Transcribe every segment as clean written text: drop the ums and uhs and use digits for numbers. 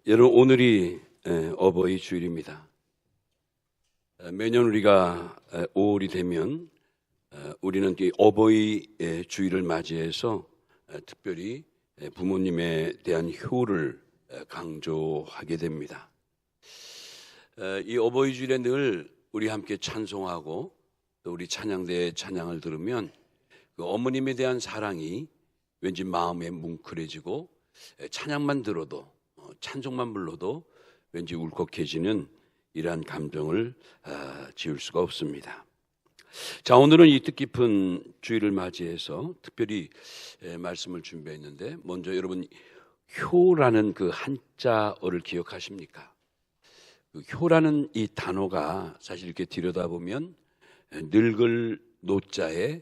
여러분, 오늘이 어버이 주일입니다. 매년 우리가 5월이 되면 우리는 이 어버이 주일을 맞이해서 특별히 부모님에 대한 효를 강조하게 됩니다. 이 어버이 주일에 늘 우리 함께 찬송하고 또 우리 찬양대의 찬양을 들으면 그 어머님에 대한 사랑이 왠지 마음에 뭉클해지고 찬양만 들어도 찬송만 불러도 왠지 울컥해지는 이러한 감정을 지울 수가 없습니다. 자, 오늘은 이 뜻깊은 주일을 맞이해서 특별히 말씀을 준비했는데, 먼저 여러분 효라는 그 한자어를 기억하십니까? 그 효라는 이 단어가 사실 이렇게 들여다보면 늙을 노자에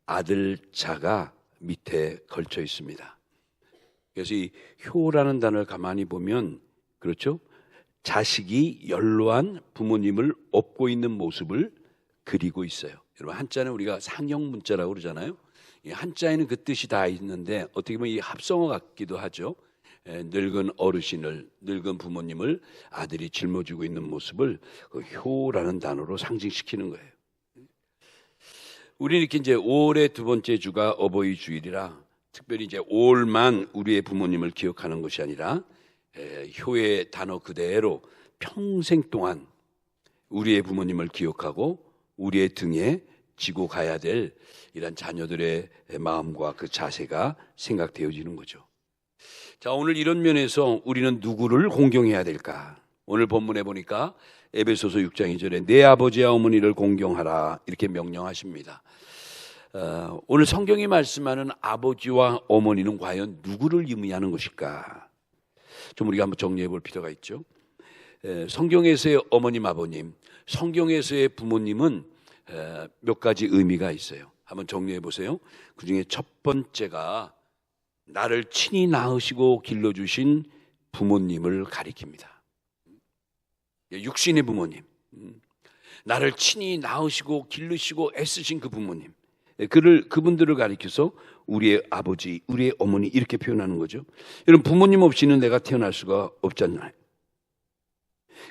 아들 자가 밑에 걸쳐 있습니다. 그래서 이 효라는 단어를 가만히 보면, 그렇죠? 자식이 연로한 부모님을 업고 있는 모습을 그리고 있어요. 여러분, 한자는 우리가 상형 문자라고 그러잖아요. 이 한자에는 그 뜻이 다 있는데 어떻게 보면 이 합성어 같기도 하죠. 늙은 어르신을, 늙은 부모님을 아들이 짊어지고 있는 모습을 그 효라는 단어로 상징시키는 거예요. 우리는 이렇게 이제 5월의 두 번째 주가 어버이 주일이라 특별히 이제 5월만 우리의 부모님을 기억하는 것이 아니라 효의 단어 그대로 평생 동안 우리의 부모님을 기억하고 우리의 등에 지고 가야 될 이런 자녀들의 마음과 그 자세가 생각되어지는 거죠. 자, 오늘 이런 면에서 우리는 누구를 공경해야 될까? 오늘 본문에 보니까 에베소서 6장 2절에 내 아버지와 어머니를 공경하라 이렇게 명령하십니다. 오늘 성경이 말씀하는 아버지와 어머니는 과연 누구를 의미하는 것일까? 좀 우리가 한번 정리해 볼 필요가 있죠. 성경에서의 어머님, 아버님, 성경에서의 부모님은 몇 가지 의미가 있어요. 한번 정리해 보세요. 그 중에 첫 번째가 나를 친히 낳으시고 길러주신 부모님을 가리킵니다. 육신의 부모님, 나를 친히 낳으시고 길르시고 애쓰신 그 부모님, 그분들을 가리켜서 우리의 아버지, 우리의 어머니 이렇게 표현하는 거죠. 여러분, 부모님 없이는 내가 태어날 수가 없잖아요.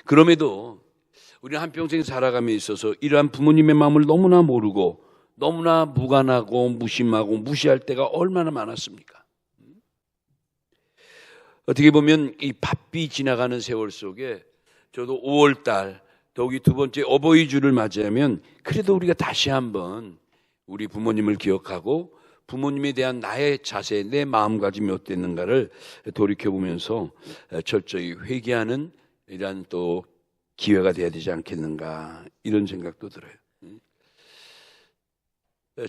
그럼에도 우리는 한평생 살아감에 있어서 이러한 부모님의 마음을 너무나 모르고 너무나 무관하고 무심하고 무시할 때가 얼마나 많았습니까? 어떻게 보면 이 바삐 지나가는 세월 속에 저도 5월달 더욱이 두 번째 어버이 주를 맞이하면 그래도 우리가 다시 한번 우리 부모님을 기억하고 부모님에 대한 나의 자세, 내 마음가짐이 어땠는가를 돌이켜보면서 철저히 회개하는 이러한 또 기회가 돼야 되지 않겠는가, 이런 생각도 들어요.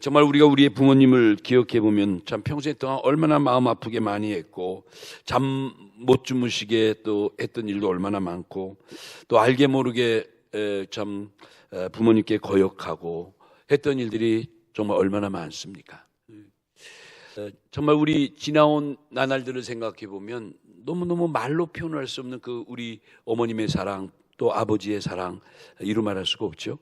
정말 우리가 우리의 부모님을 기억해보면 참 평생 동안 얼마나 마음 아프게 많이 했고 잠 못 주무시게 또 했던 일도 얼마나 많고 또 알게 모르게 참 부모님께 거역하고 했던 일들이 정말 얼마나 많습니까? 정말 우리 지나온 나날들을 생각해 보면 너무너무 말로 표현할 수 없는 그 우리 어머님의 사랑, 또 아버지의 사랑, 이루 말할 수가 없죠.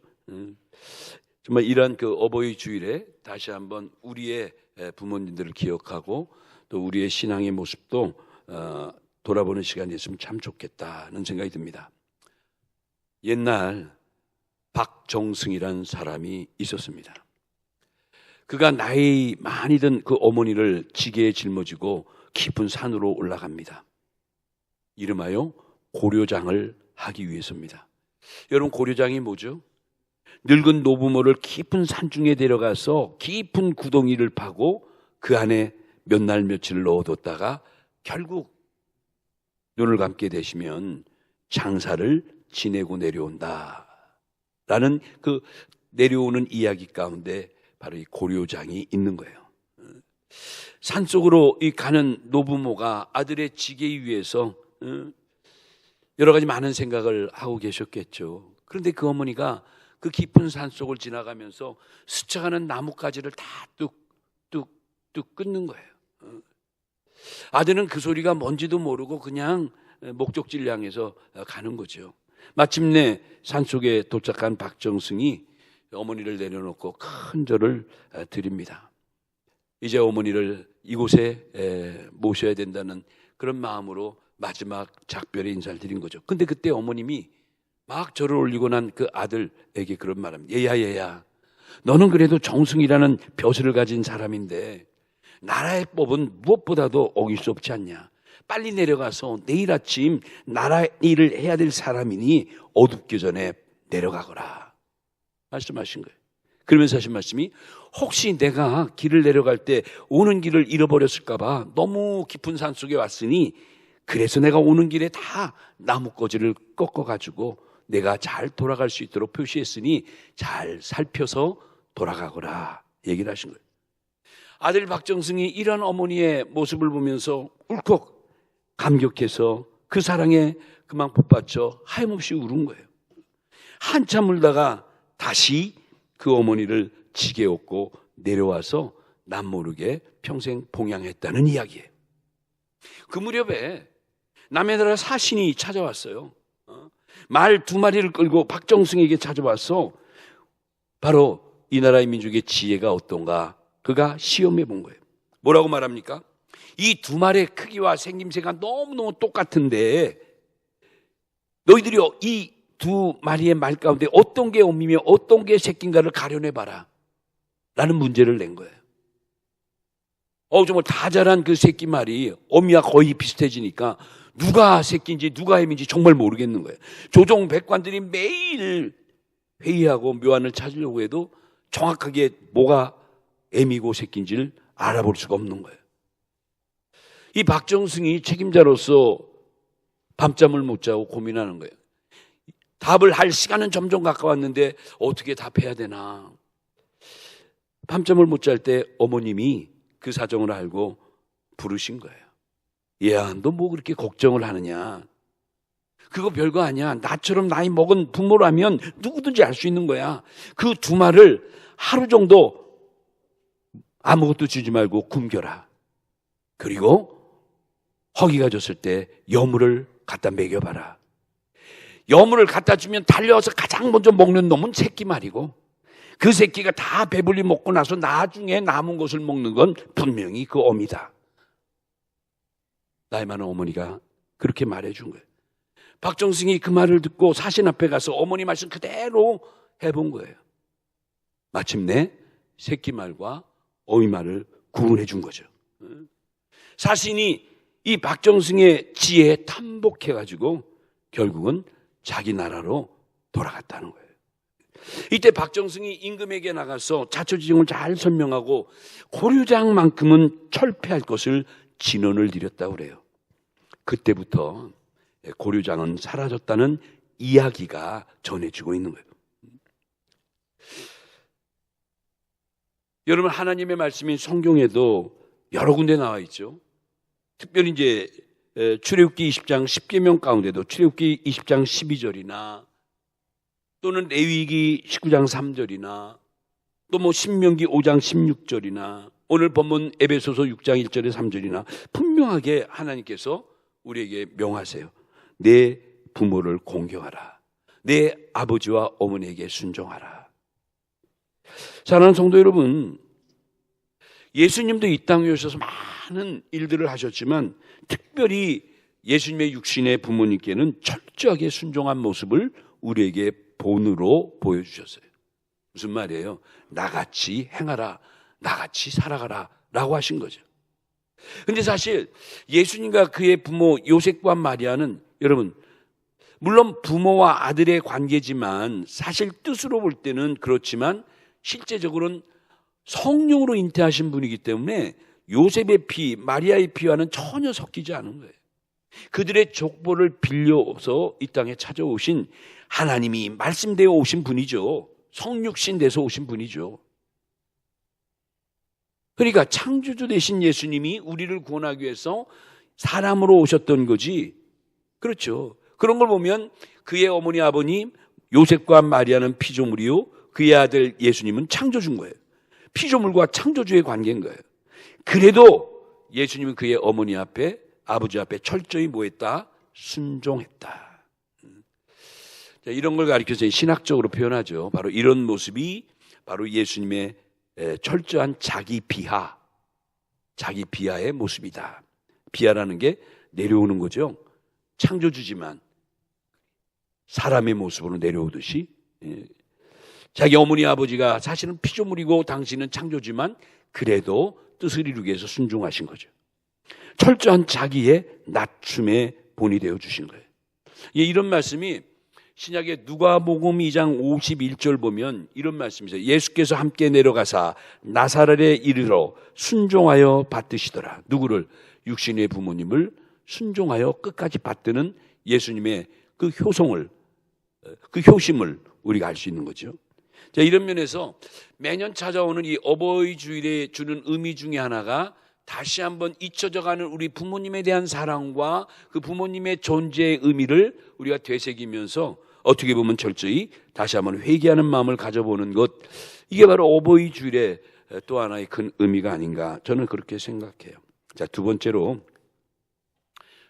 정말 이러한 그 어버이 주일에 다시 한번 우리의 부모님들을 기억하고 또 우리의 신앙의 모습도 돌아보는 시간이 있으면 참 좋겠다는 생각이 듭니다. 옛날 박정승이라는 사람이 있었습니다. 그가 나이 많이 든 그 어머니를 지게에 짊어지고 깊은 산으로 올라갑니다. 이름하여 고려장을 하기 위해서입니다. 여러분, 고려장이 뭐죠? 늙은 노부모를 깊은 산중에 데려가서 깊은 구덩이를 파고 그 안에 몇 날 며칠을 넣어뒀다가 결국 눈을 감게 되시면 장사를 지내고 내려온다 라는 그 내려오는 이야기 가운데 바로 이 고려장이 있는 거예요. 산속으로 이 가는 노부모가 아들의 지게 위에서 여러 가지 많은 생각을 하고 계셨겠죠. 그런데 그 어머니가 그 깊은 산속을 지나가면서 스쳐가는 나뭇가지를 다 뚝뚝뚝 끊는 거예요. 아들은 그 소리가 뭔지도 모르고 그냥 목적지를 향해서 가는 거죠. 마침내 산속에 도착한 박정승이 어머니를 내려놓고 큰 절을 드립니다. 이제 어머니를 이곳에 모셔야 된다는 그런 마음으로 마지막 작별의 인사를 드린 거죠. 근데 그때 어머님이 막 절을 올리고 난 그 아들에게 그런 말합니다. 얘야, 너는 그래도 정승이라는 벼슬을 가진 사람인데 나라의 법은 무엇보다도 어길 수 없지 않냐. 빨리 내려가서 내일 아침 나라 일을 해야 될 사람이니 어둡기 전에 내려가거라 말씀하신 거예요. 그러면서 하신 말씀이 혹시 내가 길을 내려갈 때 오는 길을 잃어버렸을까 봐 너무 깊은 산 속에 왔으니 그래서 내가 오는 길에 다 나뭇가지를 꺾어가지고 내가 잘 돌아갈 수 있도록 표시했으니 잘 살펴서 돌아가거라 얘기를 하신 거예요. 아들 박정승이 이런 어머니의 모습을 보면서 울컥 감격해서 그 사랑에 그만 붙받쳐 하염없이 울은 거예요. 한참 울다가 다시 그 어머니를 지게 업고 내려와서 남모르게 평생 봉양했다는 이야기예요. 그 무렵에 남의 나라 사신이 찾아왔어요. 말 2마리를 끌고 박정승에게 찾아와서 바로 이 나라의 민족의 지혜가 어떤가 그가 시험해 본 거예요. 뭐라고 말합니까? 이 2마리의 크기와 생김새가 너무너무 똑같은데 너희들이 이 2마리의 말 가운데 어떤 게 어미며 어떤 게 새끼인가를 가려내봐라 라는 문제를 낸 거예요. 정말 다 자란 그 새끼 말이 어미와 거의 비슷해지니까 누가 새끼인지 누가 애미인지 정말 모르겠는 거예요. 조정 백관들이 매일 회의하고 묘안을 찾으려고 해도 정확하게 뭐가 애미고 새끼인지를 알아볼 수가 없는 거예요. 이 박정승이 책임자로서 밤잠을 못 자고 고민하는 거예요. 답을 할 시간은 점점 가까웠는데 어떻게 답해야 되나. 밤잠을 못 잘 때 어머님이 그 사정을 알고 부르신 거예요. 얘야, 너 뭐 그렇게 걱정을 하느냐. 그거 별거 아니야. 나처럼 나이 먹은 부모라면 누구든지 알 수 있는 거야. 그 2말을 하루 정도 아무것도 주지 말고 굶겨라. 그리고 허기가 졌을 때 여물을 갖다 먹여봐라. 여물을 갖다 주면 달려와서 가장 먼저 먹는 놈은 새끼 말이고 그 새끼가 다 배불리 먹고 나서 나중에 남은 것을 먹는 건 분명히 그 어미다. 나이 많은 어머니가 그렇게 말해준 거예요. 박정승이 그 말을 듣고 사신 앞에 가서 어머니 말씀 그대로 해본 거예요. 마침내 새끼 말과 어미 말을 구분해 준 거죠. 사신이 이 박정승의 지혜에 탐복해가지고 결국은 자기 나라로 돌아갔다는 거예요. 이때 박정승이 임금에게 나가서 자초지종을 잘 설명하고 고려장만큼은 철폐할 것을 진언을 드렸다고 그래요. 그때부터 고려장은 사라졌다는 이야기가 전해지고 있는 거예요. 여러분, 하나님의 말씀인 성경에도 여러 군데 나와 있죠. 특별히 이제 출애굽기 20장 10계명 가운데도 출애굽기 20장 12절이나 또는 레위기 19장 3절이나 또 뭐 신명기 5장 16절이나 오늘 본문 에베소서 6장 1절에 3절이나 분명하게 하나님께서 우리에게 명하세요. 내 부모를 공경하라. 내 아버지와 어머니에게 순종하라. 사랑하는 성도 여러분, 예수님도 이 땅에 오셔서 많은 일들을 하셨지만 특별히 예수님의 육신의 부모님께는 철저하게 순종한 모습을 우리에게 본으로 보여주셨어요. 무슨 말이에요? 나같이 행하라, 나같이 살아가라 라고 하신 거죠. 근데 사실 예수님과 그의 부모 요셉과 마리아는 여러분 물론 부모와 아들의 관계지만 사실 뜻으로 볼 때는 그렇지만 실제적으로는 성령으로 잉태하신 분이기 때문에 요셉의 피, 마리아의 피와는 전혀 섞이지 않은 거예요. 그들의 족보를 빌려서 이 땅에 찾아오신 하나님이 말씀되어 오신 분이죠. 성육신 돼서 오신 분이죠. 그러니까 창조주 되신 예수님이 우리를 구원하기 위해서 사람으로 오셨던 거지. 그렇죠. 그런 걸 보면 그의 어머니 아버님 요셉과 마리아는 피조물이요 그의 아들 예수님은 창조주인 거예요. 피조물과 창조주의 관계인 거예요. 그래도 예수님은 그의 어머니 앞에 아버지 앞에 철저히 뭐했다? 순종했다. 자, 이런 걸 가리켜서 신학적으로 표현하죠. 바로 이런 모습이 바로 예수님의 철저한 자기 비하의 모습이다. 비하라는 게 내려오는 거죠. 창조주지만 사람의 모습으로 내려오듯이 자기 어머니 아버지가 사실은 피조물이고 당신은 창조지만 그래도 뜻을 이루기 위해서 순종하신 거죠. 철저한 자기의 낮춤의 본이 되어 주신 거예요. 이런 말씀이 신약의 누가복음 2장 51절 보면 이런 말씀이 있어요. 예수께서 함께 내려가사 나사렛에 이르러 순종하여 받드시더라. 누구를? 육신의 부모님을 순종하여 끝까지 받드는 예수님의 그 효성을, 그 효심을 우리가 알 수 있는 거죠. 자, 이런 면에서 매년 찾아오는 이 어버이 주일에 주는 의미 중에 하나가 다시 한번 잊혀져가는 우리 부모님에 대한 사랑과 그 부모님의 존재의 의미를 우리가 되새기면서 어떻게 보면 철저히 다시 한번 회개하는 마음을 가져보는 것, 이게 바로 어버이 주일의 또 하나의 큰 의미가 아닌가, 저는 그렇게 생각해요. 자, 두 번째로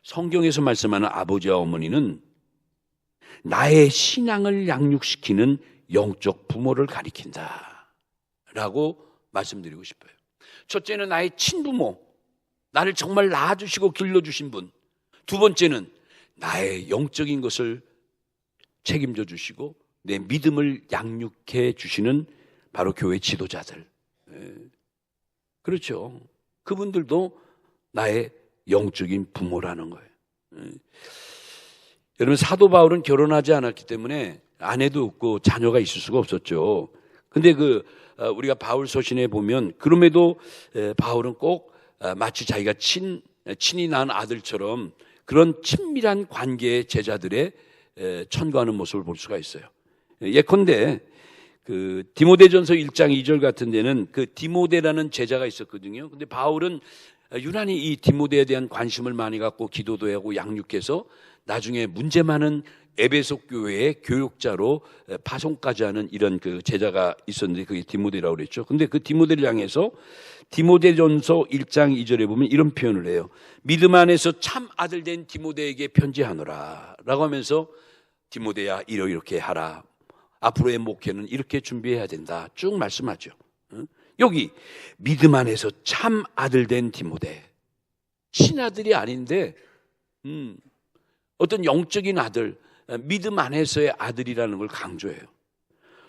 성경에서 말씀하는 아버지와 어머니는 나의 신앙을 양육시키는 영적 부모를 가리킨다 라고 말씀드리고 싶어요. 첫째는 나의 친부모, 나를 정말 낳아주시고 길러주신 분. 두 번째는 나의 영적인 것을 책임져 주시고 내 믿음을 양육해 주시는 바로 교회 지도자들. 그렇죠. 그분들도 나의 영적인 부모라는 거예요. 여러분, 사도 바울은 결혼하지 않았기 때문에 아내도 없고 자녀가 있을 수가 없었죠. 근데 우리가 바울 서신에 보면 그럼에도 바울은 꼭 마치 자기가 친히 낳은 아들처럼 그런 친밀한 관계의 제자들의 천거하는 모습을 볼 수가 있어요. 예컨대 디모데전서 1장 2절 같은 데는 그 디모데라는 제자가 있었거든요. 근데 바울은 유난히 이 디모데에 대한 관심을 많이 갖고 기도도 하고 양육해서 나중에 문제 많은 에베소 교회의 교육자로 파송까지 하는 이런 그 제자가 있었는데 그게 디모데라고 그랬죠. 근데 그 디모데를 향해서 디모데전서 1장 2절에 보면 이런 표현을 해요. 믿음 안에서 참 아들 된 디모데에게 편지하노라 라고 하면서 디모데야 이렇게 하라. 앞으로의 목회는 이렇게 준비해야 된다. 쭉 말씀하죠. 여기 믿음 안에서 참 아들 된 디모데, 친아들이 아닌데 어떤 영적인 아들, 믿음 안에서의 아들이라는 걸 강조해요.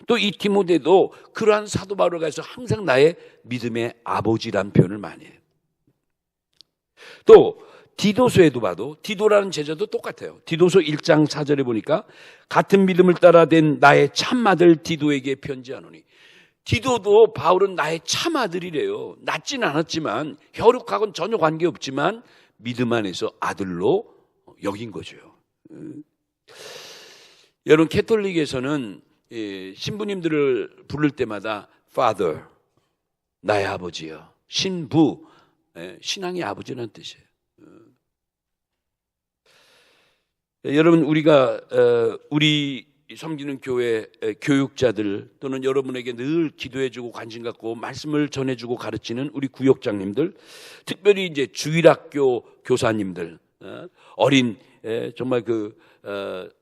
또 이 디모데도 그러한 사도 바울을 가서 항상 나의 믿음의 아버지란 표현을 많이 해요. 또 디도서에도 봐도 디도라는 제자도 똑같아요. 디도서 1장 4절에 보니까 같은 믿음을 따라 된 나의 참아들 디도에게 편지하노니, 디도도 바울은 나의 참아들이래요. 낳지는 않았지만 혈육하고는 전혀 관계없지만 믿음 안에서 아들로 여긴 거죠. 여러분, 캐톨릭에서는 신부님들을 부를 때마다 Father, 나의 아버지요. 신부, 신앙의 아버지라는 뜻이에요. 여러분, 우리 섬기는 교회 교육자들 또는 여러분에게 늘 기도해주고 관심 갖고 말씀을 전해주고 가르치는 우리 구역장님들, 특별히 이제 주일학교 교사님들, 어린 정말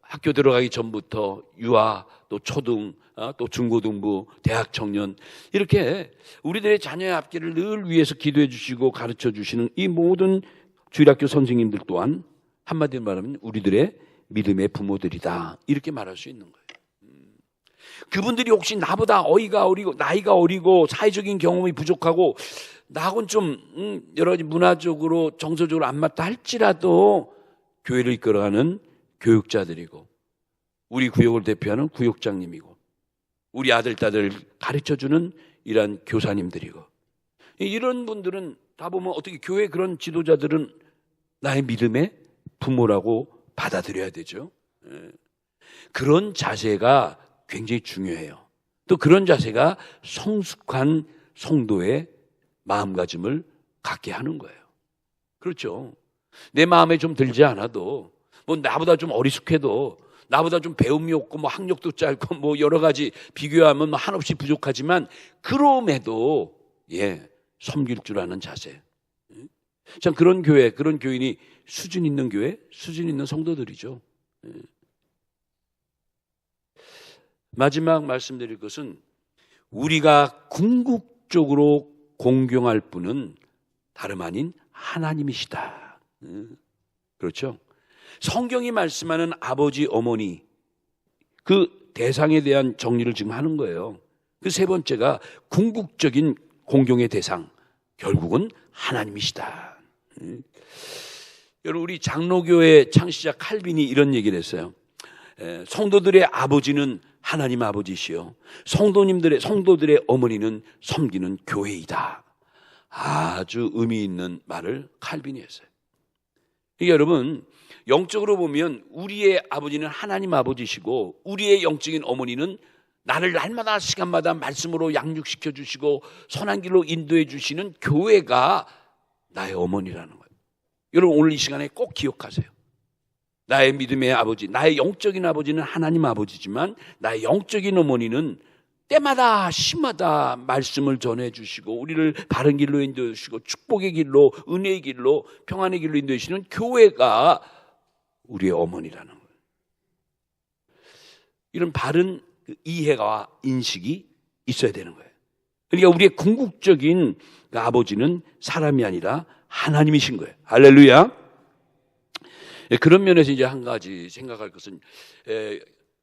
학교 들어가기 전부터 유아 또 초등 또 중고등부 대학 청년 이렇게 우리들의 자녀의 앞길을 늘 위해서 기도해 주시고 가르쳐 주시는 이 모든 주일학교 선생님들 또한 한마디로 말하면 우리들의 믿음의 부모들이다, 이렇게 말할 수 있는 거예요. 그분들이 혹시 나보다 나이가 어리고 사회적인 경험이 부족하고 나하고는 좀 여러 가지 문화적으로 정서적으로 안 맞다 할지라도 교회를 이끌어가는 교육자들이고 우리 구역을 대표하는 구역장님이고 우리 아들, 딸을 가르쳐주는 이러한 교사님들이고, 이런 분들은 다 보면 어떻게 교회 그런 지도자들은 나의 믿음의 부모라고 받아들여야 되죠. 그런 자세가 굉장히 중요해요. 또 그런 자세가 성숙한 성도의 마음가짐을 갖게 하는 거예요. 그렇죠. 내 마음에 좀 들지 않아도 나보다 좀 어리숙해도 나보다 좀 배움이 없고 학력도 짧고 여러 가지 비교하면 한없이 부족하지만 그럼에도 섬길 줄 아는 자세. 참 그런 교회, 그런 교인이 수준 있는 교회, 수준 있는 성도들이죠. 마지막 말씀드릴 것은 우리가 궁극적으로 공경할 분은 다름 아닌 하나님이시다. 그렇죠? 성경이 말씀하는 아버지, 어머니, 그 대상에 대한 정리를 지금 하는 거예요. 그 세 번째가 궁극적인 공경의 대상, 결국은 하나님이시다. 여러분, 우리 장로교회 창시자 칼빈이 이런 얘기를 했어요. 성도들의 아버지는 하나님 아버지시요, 성도들의 어머니는 섬기는 교회이다. 아주 의미 있는 말을 칼빈이 했어요. 그러니까 여러분, 영적으로 보면 우리의 아버지는 하나님 아버지시고 우리의 영적인 어머니는 나를 날마다 시간마다 말씀으로 양육시켜 주시고 선한 길로 인도해 주시는 교회가 나의 어머니라는 거예요. 여러분, 오늘 이 시간에 꼭 기억하세요. 나의 믿음의 아버지, 나의 영적인 아버지는 하나님 아버지지만 나의 영적인 어머니는 때마다 시마다 말씀을 전해 주시고 우리를 바른 길로 인도해 주시고 축복의 길로, 은혜의 길로, 평안의 길로 인도해 주시는 교회가 우리의 어머니라는 거예요. 이런 바른 이해와 인식이 있어야 되는 거예요. 그러니까 우리의 궁극적인 아버지는 사람이 아니라 하나님이신 거예요. 할렐루야. 그런 면에서 이제 한 가지 생각할 것은,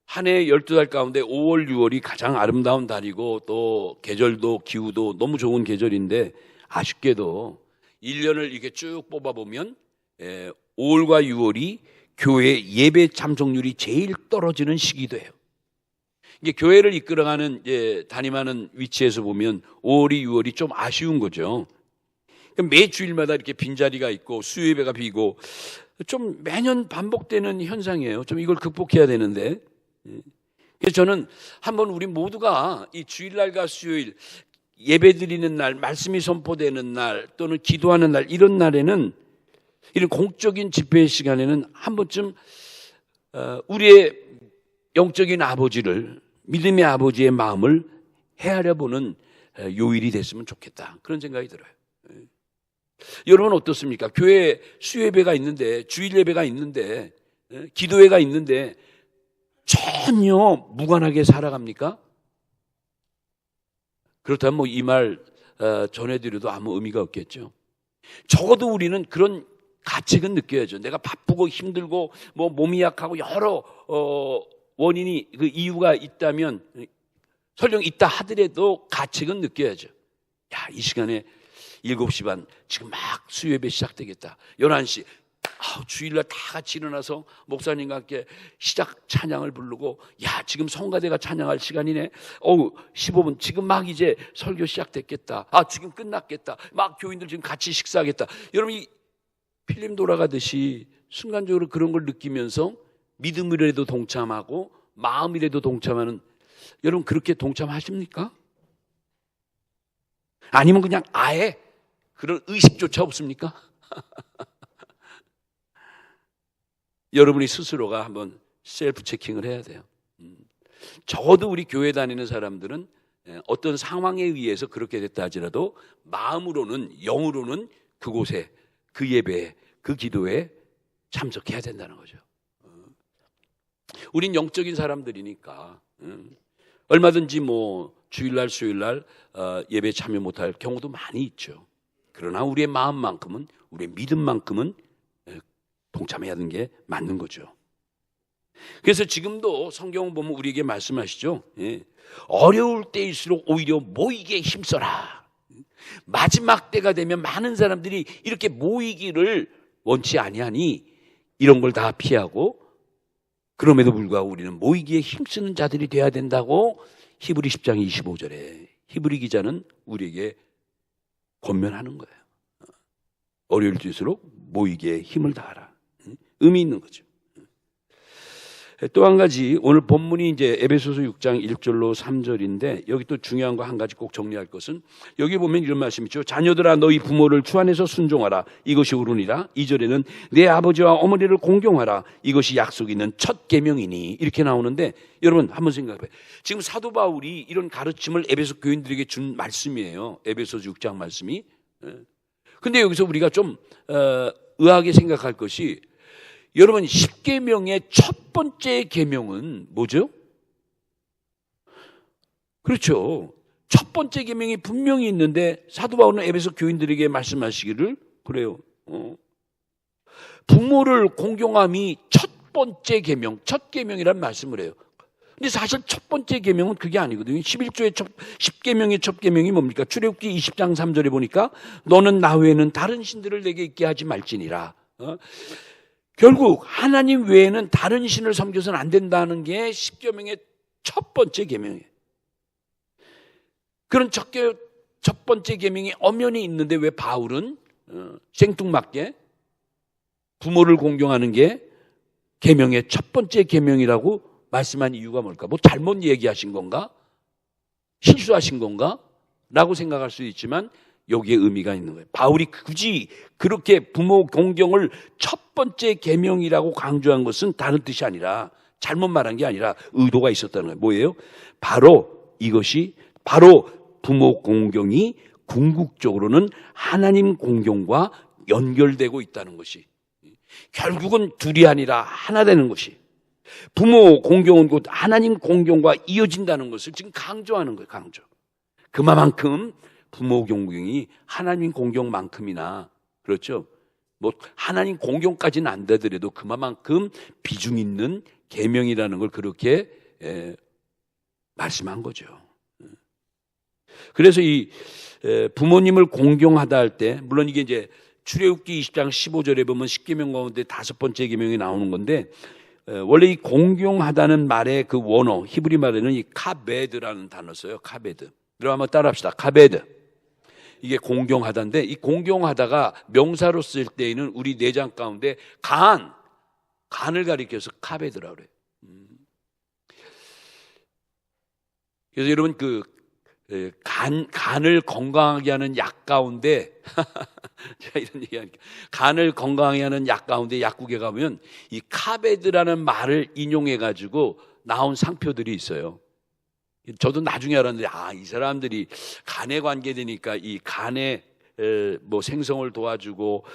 한 해 12달 가운데 5월, 6월이 가장 아름다운 달이고 또 계절도 기후도 너무 좋은 계절인데, 아쉽게도 1년을 이렇게 쭉 뽑아보면 5월과 6월이 교회 예배 참석률이 제일 떨어지는 시기도 해요. 이게 교회를 이끌어가는, 담임하는 위치에서 보면 5월이 6월이 좀 아쉬운 거죠. 매 주일마다 이렇게 빈자리가 있고 수요예배가 비고 좀 매년 반복되는 현상이에요. 좀 이걸 극복해야 되는데. 그래서 저는 한번 우리 모두가 이 주일날과 수요일, 예배 드리는 날, 말씀이 선포되는 날 또는 기도하는 날, 이런 날에는, 이런 공적인 집회 시간에는 한 번쯤 우리의 영적인 아버지를, 믿음의 아버지의 마음을 헤아려 보는 요일이 됐으면 좋겠다, 그런 생각이 들어요. 여러분 어떻습니까? 교회 수요예배가 있는데, 주일 예배가 있는데, 기도회가 있는데 전혀 무관하게 살아갑니까? 그렇다면 뭐 이 말 전해드려도 아무 의미가 없겠죠. 적어도 우리는 그런 가책은 느껴야죠. 내가 바쁘고 힘들고 뭐 몸이 약하고 여러 원인이, 그 이유가 있다면, 설령 있다 하더라도 가책은 느껴야죠. 야, 이 시간에 7시 반 지금 막 수요예배 시작되겠다. 11시 주일날 다 같이 일어나서 목사님과 함께 시작 찬양을 부르고, 야, 지금 성가대가 찬양할 시간이네. 15분 지금 막 이제 설교 시작됐겠다. 지금 끝났겠다. 막 교인들 지금 같이 식사하겠다. 여러분, 이 필름 돌아가듯이 순간적으로 그런 걸 느끼면서 믿음이라도 동참하고 마음이라도 동참하는, 여러분 그렇게 동참하십니까? 아니면 그냥 아예 그런 의식조차 없습니까? 여러분이 스스로가 한번 셀프 체킹을 해야 돼요. 적어도 우리 교회 다니는 사람들은 어떤 상황에 의해서 그렇게 됐다 하더라도 마음으로는, 영으로는 그곳에, 그 예배에, 그 기도에 참석해야 된다는 거죠. 우린 영적인 사람들이니까 얼마든지 뭐 주일날, 수요일날 예배 참여 못할 경우도 많이 있죠. 그러나 우리의 마음만큼은, 우리의 믿음만큼은 동참해야 하는 게 맞는 거죠. 그래서 지금도 성경 보면 우리에게 말씀하시죠. 어려울 때일수록 오히려 모이기에 힘써라. 마지막 때가 되면 많은 사람들이 이렇게 모이기를 원치 아니하니 이런 걸 다 피하고, 그럼에도 불구하고 우리는 모이기에 힘쓰는 자들이 돼야 된다고 히브리 10장 25절에 히브리 기자는 우리에게 권면하는 거예요. 어려울 때일수록 모이기에 힘을 다하라. 의미 있는 거죠. 또 한 가지, 오늘 본문이 이제 에베소서 6장 1절로 3절인데 여기 또 중요한 거 한 가지 꼭 정리할 것은, 여기 보면 이런 말씀이 있죠. 자녀들아, 너희 부모를 주 안에서 순종하라. 이것이 옳으니라. 2절에는 내 아버지와 어머니를 공경하라. 이것이 약속 있는 첫 계명이니. 이렇게 나오는데, 여러분 한번 생각해. 지금 사도 바울이 이런 가르침을 에베소 교인들에게 준 말씀이에요. 에베소서 6장 말씀이. 근데 여기서 우리가 좀 의아하게 생각할 것이, 여러분 10계명의 첫 번째 계명은 뭐죠? 그렇죠. 첫 번째 계명이 분명히 있는데 사도 바울은 에베소 교인들에게 말씀하시기를 그래요. 부모를 공경함이 첫 번째 계명, 첫 계명이라는 말씀을 해요. 근데 사실 첫 번째 계명은 그게 아니거든요. 11조의 10계명의 첫 계명이 뭡니까? 출애굽기 20장 3절에 보니까 너는 나 외에는 다른 신들을 내게 있게 하지 말지니라. 결국 하나님 외에는 다른 신을 섬겨서는 안 된다는 게 10계명의 첫 번째 계명이에요. 그런 첫 번째 계명이 엄연히 있는데 왜 바울은 생뚱맞게 부모를 공경하는 게 계명의 첫 번째 계명이라고 말씀한 이유가 뭘까? 뭐 잘못 얘기하신 건가? 실수하신 건가? 라고 생각할 수 있지만 여기에 의미가 있는 거예요. 바울이 굳이 그렇게 부모 공경을 첫 번째 계명이라고 강조한 것은 다른 뜻이 아니라, 잘못 말한 게 아니라 의도가 있었다는 거예요. 뭐예요? 바로 이것이 바로 부모 공경이 궁극적으로는 하나님 공경과 연결되고 있다는 것이, 결국은 둘이 아니라 하나 되는 것이, 부모 공경은 곧 하나님 공경과 이어진다는 것을 지금 강조하는 거예요. 강조. 그만큼 부모 공경이 하나님 공경만큼이나, 그렇죠, 뭐 하나님 공경까지는 안 되더라도 그만큼 비중 있는 계명이라는 걸 그렇게 말씀한 거죠. 그래서 이 부모님을 공경하다 할 때, 물론 이게 이제 출애굽기 20장 15절에 보면 10계명 가운데 5번째 계명이 나오는 건데, 원래 이 공경하다는 말의 그 원어, 히브리 말에는 이 카베드라는 단어 써요. 카베드. 여러분 한번 따라합시다. 카베드. 이게 공경하다인데, 이 공경하다가 명사로 쓸 때에는 우리 내장 가운데 간을 가리켜서 카베드라고 그래요. 그래서 여러분 간을 건강하게 하는 약 가운데 제가 이런 얘기하니까, 간을 건강하게 하는 약 가운데 약국에 가면 이 카베드라는 말을 인용해 가지고 나온 상표들이 있어요. 저도 나중에 알았는데, 이 사람들이 간에 관계되니까 이 간의 뭐 생성을 도와주고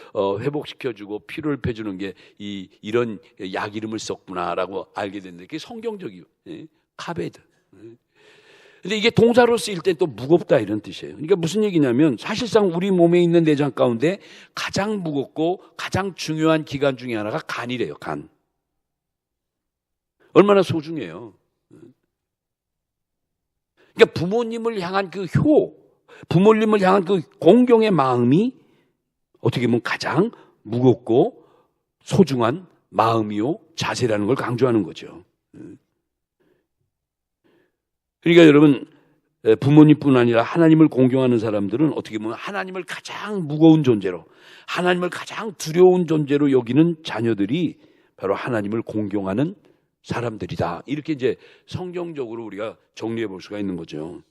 회복시켜주고 피로를 펴주는 게 이런 약 이름을 썼구나라고 알게 됐는데, 그게 성경적이에요. 카베드. 근데 이게 동사로 쓰일 때 또 무겁다 이런 뜻이에요. 그러니까 무슨 얘기냐면, 사실상 우리 몸에 있는 내장 가운데 가장 무겁고 가장 중요한 기관 중에 하나가 간이래요. 간. 얼마나 소중해요. 그러니까 부모님을 향한 부모님을 향한 그 공경의 마음이 어떻게 보면 가장 무겁고 소중한 마음이요 자세라는 걸 강조하는 거죠. 그러니까 여러분, 부모님뿐 아니라 하나님을 공경하는 사람들은 어떻게 보면 하나님을 가장 무거운 존재로, 하나님을 가장 두려운 존재로 여기는 자녀들이 바로 하나님을 공경하는 사람들이다. 이렇게 이제 성경적으로 우리가 정리해 볼 수가 있는 거죠.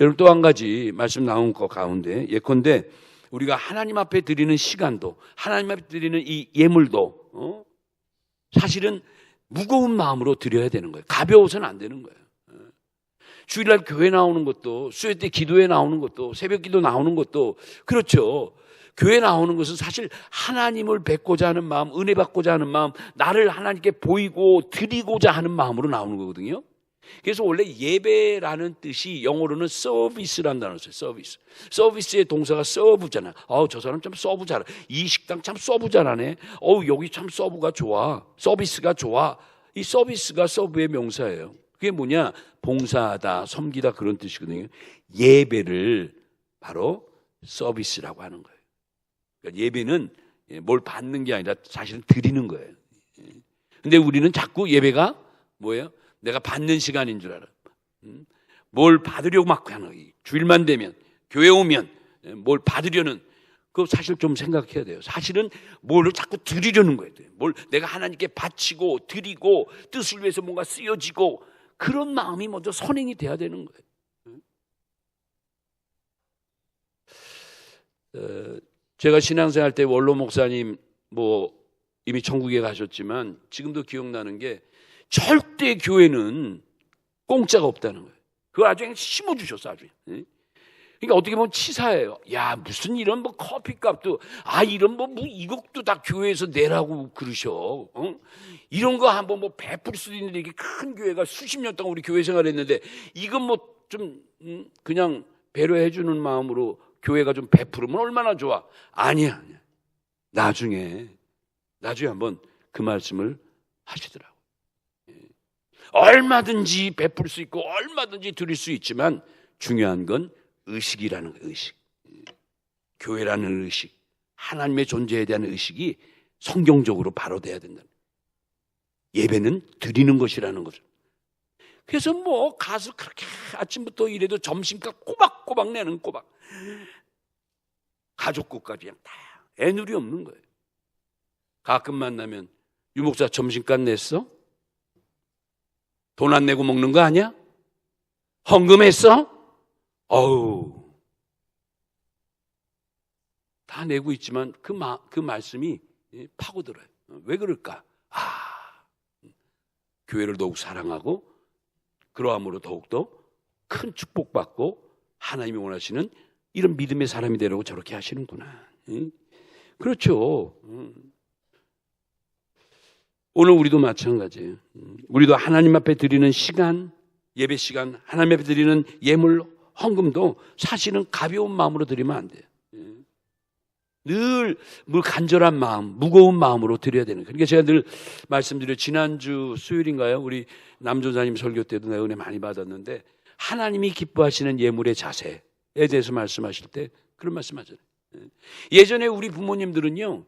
여러분, 또 한 가지 말씀 나온 것 가운데, 예컨대 우리가 하나님 앞에 드리는 시간도, 하나님 앞에 드리는 이 예물도 사실은 무거운 마음으로 드려야 되는 거예요. 가벼워서는 안 되는 거예요. 주일날 교회 나오는 것도, 수요 때 기도에 나오는 것도, 새벽 기도 나오는 것도, 그렇죠. 교회 나오는 것은 사실 하나님을 뵙고자 하는 마음, 은혜 받고자 하는 마음, 나를 하나님께 보이고 드리고자 하는 마음으로 나오는 거거든요. 그래서 원래 예배라는 뜻이 영어로는 서비스라는 단어를 써요. 서비스. 서비스의 동사가 서브잖아. 저 사람 참 서브 잘해. 이 식당 참 서브 잘하네. 여기 참 서브가 좋아. 서비스가 좋아. 이 서비스가 서브의 명사예요. 그게 뭐냐? 봉사하다, 섬기다, 그런 뜻이거든요. 예배를 바로 서비스라고 하는 거예요. 그러니까 예배는 뭘 받는 게 아니라 사실은 드리는 거예요. 근데 우리는 자꾸 예배가 뭐예요? 내가 받는 시간인 줄 알아. 뭘 받으려고 막 하는 거예요. 주일만 되면, 교회 오면 뭘 받으려는, 그거 사실 좀 생각해야 돼요. 사실은 뭘 자꾸 드리려는 거예요. 뭘 내가 하나님께 바치고 드리고 뜻을 위해서 뭔가 쓰여지고, 그런 마음이 먼저 선행이 돼야 되는 거예요. 제가 신앙생활 때 원로 목사님 이미 천국에 가셨지만 지금도 기억나는 게, 절대 교회는 공짜가 없다는 거예요. 그걸 아주 그냥 심어주셨어, 아주. 그러니까 어떻게 보면 치사해요. 무슨 이런 커피값도, 이런 이것도 다 교회에서 내라고 그러셔. 이런 거 한번 베풀 수도 있는데, 이게 큰 교회가 수십 년 동안 우리 교회 생활했는데, 이건 좀 그냥 배려해주는 마음으로 교회가 좀 베풀으면 얼마나 좋아. 아니야. 나중에 나중에 한번 그 말씀을 하시더라고요. 얼마든지 베풀 수 있고 얼마든지 드릴 수 있지만 중요한 건 의식이라는 거예요. 의식. 교회라는 의식, 하나님의 존재에 대한 의식이 성경적으로 바로 돼야 된다. 예배는 드리는 것이라는 거죠. 그래서 뭐 가서 그렇게 아침부터 일해도 점심값 꼬박꼬박 내는 꼬박 가족국까지 그냥 다 애누리 없는 거예요. 가끔 만나면 유목사 점심값 냈어? 돈 안 내고 먹는 거 아니야? 헌금했어? 어우, 다 내고 있지만 그 말씀이 파고들어요. 왜 그럴까? 교회를 더욱 사랑하고 그러함으로 더욱더 큰 축복받고 하나님이 원하시는 이런 믿음의 사람이 되려고 저렇게 하시는구나. 그렇죠. 오늘 우리도 마찬가지예요. 우리도 하나님 앞에 드리는 시간, 예배 시간, 하나님 앞에 드리는 예물, 헌금도 사실은 가벼운 마음으로 드리면 안 돼요. 늘 간절한 마음, 무거운 마음으로 드려야 되는 거예요. 그러니까 제가 늘 말씀드려, 지난주 수요일인가요? 우리 남조사님 설교 때도 내가 은혜 많이 받았는데, 하나님이 기뻐하시는 예물의 자세에 대해서 말씀하실 때 그런 말씀하잖아요. 예전에 우리 부모님들은요,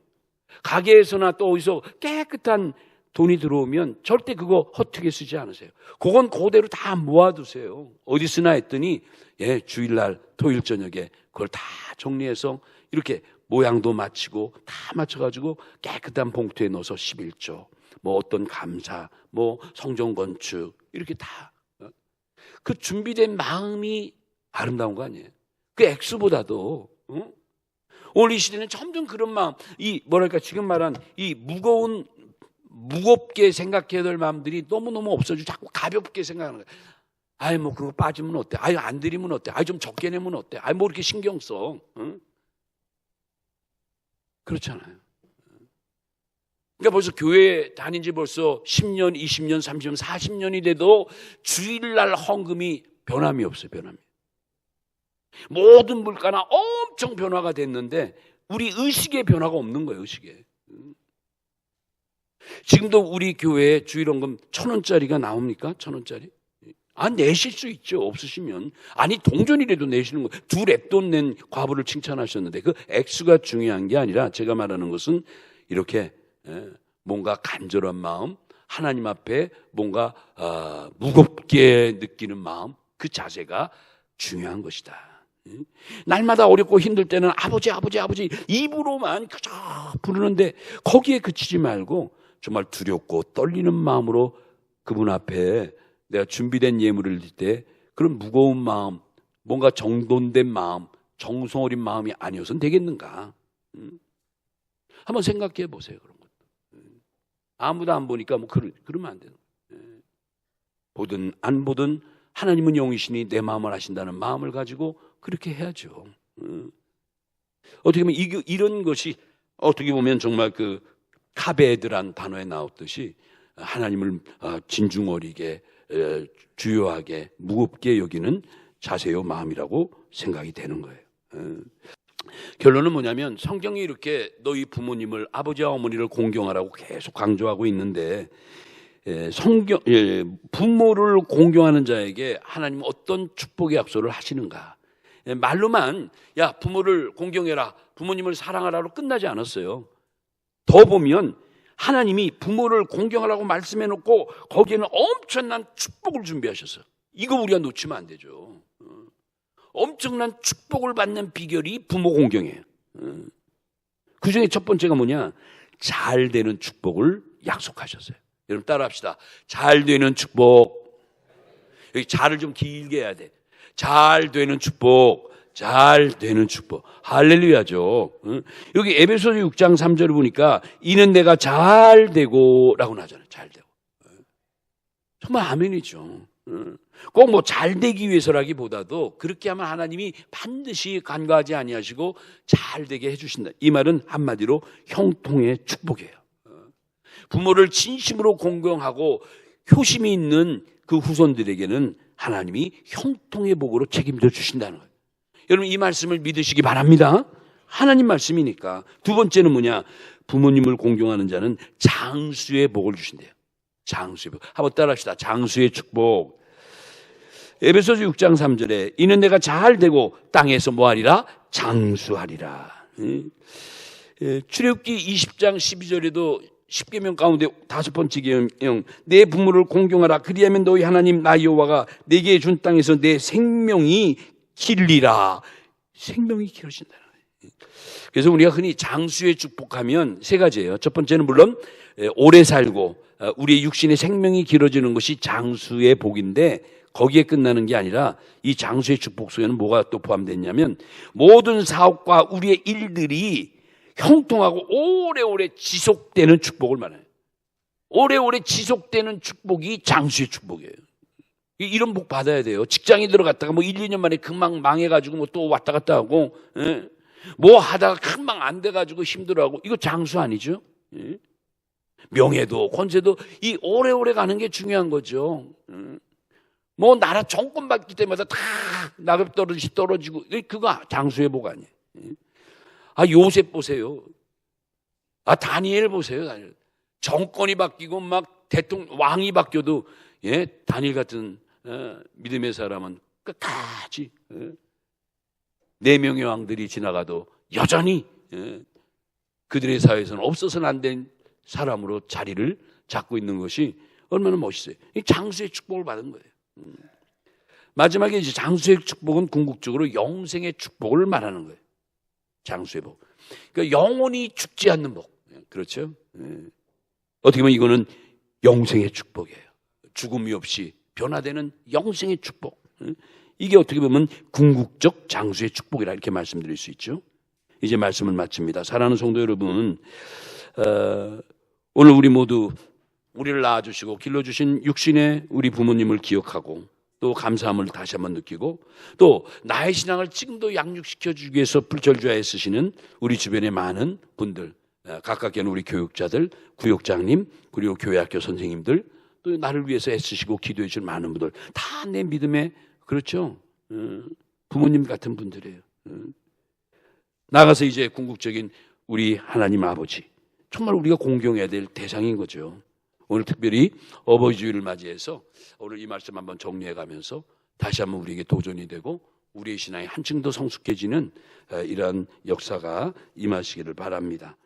가게에서나 또 어디서 깨끗한 돈이 들어오면 절대 그거 허투루게 쓰지 않으세요. 그건 그대로 다 모아두세요. 어디 쓰나 했더니 주일날 토요일 저녁에 그걸 다 정리해서 이렇게 모양도 맞추고 다 맞춰가지고 깨끗한 봉투에 넣어서 11조, 뭐 어떤 감사, 뭐 성전 건축 이렇게 다 그 준비된 마음이 아름다운 거 아니에요. 그 액수보다도 오늘 이 시대는 점점 그런 마음, 지금 말한 이 무겁게 생각해야 될 마음들이 너무너무 없어지고 자꾸 가볍게 생각하는 거예요. 뭐 그런 거 빠지면 어때? 안 드리면 어때? 좀 적게 내면 어때? 뭐 이렇게 신경 써? 그렇잖아요. 그러니까 벌써 교회 다닌 지 벌써 10년, 20년, 30년, 40년이 돼도 주일날 헌금이 변함이 없어요. 변함이. 모든 물가나 엄청 변화가 됐는데 우리 의식의 변화가 없는 거예요. 의식에. 지금도 우리 교회에 주일 헌금 1,000원짜리가 나옵니까? 1,000원짜리? 내실 수 있죠. 없으시면. 동전이라도 내시는 거예요. 2랩돈 낸 과부를 칭찬하셨는데 그 액수가 중요한 게 아니라 제가 말하는 것은 이렇게 뭔가 간절한 마음, 하나님 앞에 뭔가 무겁게 느끼는 마음, 그 자세가 중요한 것이다. 날마다 어렵고 힘들 때는 아버지 입으로만 그저 부르는데 거기에 그치지 말고 정말 두렵고 떨리는 마음으로 그분 앞에 내가 준비된 예물을 드릴 때 그런 무거운 마음, 뭔가 정돈된 마음, 정성 어린 마음이 아니어서는 되겠는가? 한번 생각해 보세요. 그런 것도. 아무도 안 보니까 그러면 안 돼요. 보든 안 보든 하나님은 영이시니 내 마음을 아신다는 마음을 가지고 그렇게 해야죠. 어떻게 보면 이런 것이 어떻게 보면 정말 그 카베드란 단어에 나왔듯이 하나님을 진중어리게 주요하게 무겁게 여기는 자세요 마음이라고 생각이 되는 거예요. 결론은 뭐냐면 성경이 이렇게 너희 부모님을 아버지와 어머니를 공경하라고 계속 강조하고 있는데 부모를 공경하는 자에게 하나님은 어떤 축복의 약속을 하시는가? 말로만 부모를 공경해라, 부모님을 사랑하라로 끝나지 않았어요. 더 보면 하나님이 부모를 공경하라고 말씀해놓고 거기에는 엄청난 축복을 준비하셨어요. 이거 우리가 놓치면 안 되죠. 엄청난 축복을 받는 비결이 부모 공경이에요. 그 중에 첫 번째가 뭐냐? 잘 되는 축복을 약속하셨어요. 여러분 따라합시다. 잘 되는 축복. 여기 잘을 좀 길게 해야 돼. 잘 되는 축복. 잘 되는 축복. 할렐루야죠. 여기 에베소서 6장 3절을 보니까 이는 내가 잘 되고 라고 나잖아요. 잘 되고. 정말 아멘이죠. 꼭 뭐 잘 되기 위해서라기보다도 그렇게 하면 하나님이 반드시 간과하지 아니하시고 잘 되게 해주신다. 이 말은 한마디로 형통의 축복이에요. 부모를 진심으로 공경하고 효심이 있는 그 후손들에게는 하나님이 형통의 복으로 책임져 주신다는 거예요. 여러분 이 말씀을 믿으시기 바랍니다. 하나님 말씀이니까. 두 번째는 뭐냐? 부모님을 공경하는 자는 장수의 복을 주신대요. 장수의 복. 한번 따라합시다. 장수의 축복. 에베소서 6장 3절에 이는 내가 잘 되고 땅에서 뭐하리라? 장수하리라. 출애굽기 20장 12절에도 10계명 가운데 5번째 계명, 내 부모를 공경하라. 그리하면 너희 하나님 나 여호와가 내게 준 땅에서 내 생명이 길리라. 생명이 길어진다. 그래서 우리가 흔히 장수의 축복하면 세 가지예요. 첫 번째는 물론 오래 살고 우리의 육신의 생명이 길어지는 것이 장수의 복인데, 거기에 끝나는 게 아니라 이 장수의 축복 속에는 뭐가 또 포함됐냐면 모든 사업과 우리의 일들이 형통하고 오래오래 지속되는 축복을 말해요. 오래오래 지속되는 축복이 장수의 축복이에요. 이런 복 받아야 돼요. 직장에 들어갔다가 뭐 1, 2년 만에 금방 망해가지고 뭐 또 왔다 갔다 하고, 뭐 하다가 금방 안 돼가지고 힘들어하고, 이거 장수 아니죠? 명예도 권세도 이 오래오래 가는 게 중요한 거죠. 뭐 나라 정권 받기 때마다 다 낙엽 떨어지고, 그거 장수의 복 아니에요. 요셉 보세요. 다니엘 보세요. 다니엘. 정권이 바뀌고 막 대통령 왕이 바뀌어도 다니엘 같은 믿음의 사람은 끝까지 4명의 왕들이 지나가도 여전히 그들의 사회에서는 없어서는 안 된 사람으로 자리를 잡고 있는 것이 얼마나 멋있어요. 이 장수의 축복을 받은 거예요. 마지막에 이제 장수의 축복은 궁극적으로 영생의 축복을 말하는 거예요. 장수의 복. 그러니까 영원히 죽지 않는 복. 그렇죠? 어떻게 보면 이거는 영생의 축복이에요. 죽음이 없이 변화되는 영생의 축복. 이게 어떻게 보면 궁극적 장수의 축복이라 이렇게 말씀드릴 수 있죠. 이제 말씀을 마칩니다. 사랑하는 성도 여러분, 오늘 우리 모두 우리를 낳아주시고 길러주신 육신의 우리 부모님을 기억하고 또 감사함을 다시 한번 느끼고, 또 나의 신앙을 지금도 양육시켜주기 위해서 불철주야 애쓰시는 우리 주변의 많은 분들, 가깝게는 우리 교육자들, 구역장님, 그리고 교회학교 선생님들, 또 나를 위해서 애쓰시고 기도해 줄 많은 분들, 다 내 믿음의, 그렇죠, 부모님 같은 분들이에요. 나가서 이제 궁극적인 우리 하나님 아버지, 정말 우리가 공경해야 될 대상인 거죠. 오늘 특별히 어버이 주일을 맞이해서 오늘 이 말씀 한번 정리해 가면서 다시 한번 우리에게 도전이 되고 우리의 신앙이 한층 더 성숙해지는 이러한 역사가 임하시기를 바랍니다.